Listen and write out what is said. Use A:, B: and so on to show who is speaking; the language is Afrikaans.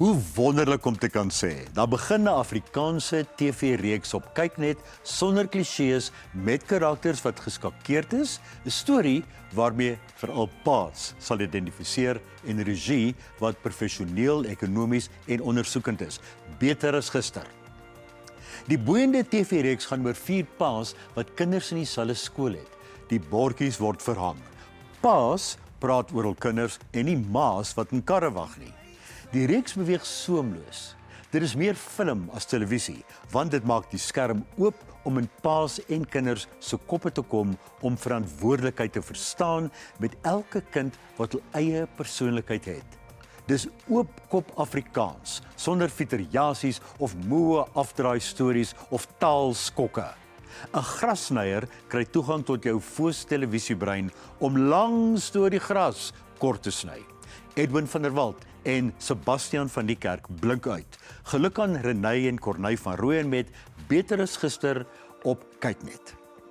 A: Hoe wonderlik om te kan sê, daar begin 'n Afrikaanse TV-reeks op Kyknet sonder klisjées met karakters wat geskakeerd is, 'n storie waarmee veral paas sal identifiseer en regie wat professioneel, ekonomies en ondersoekend is, beter as gister. Die boeiende TV-reeks gaan oor 4 paas wat kinders in dieselfde skool het. Die bordjies word verhang. Paas praat oor hul kinders en nie ma's wat in karre wag nie. Die reeks beweeg soemloos. Dit is meer film as televisie, want dit maak die skerm oop om in paas en kinders se koppe te kom om verantwoordelikheid te verstaan met elke kind wat hul eie persoonlikheid het. Dis oopkop Afrikaans, sonder fiteriasies of moe afdraai stories of taalskokke. 'n Grasnyer kry toegang tot jou foos-televisiebrein om langs deur die gras kort te sny. Edwin van der Walt en Sebastian van die Kerk blink uit. Geluk aan Renée en Corneille van Rooyen met Beter as gister op Kyknet.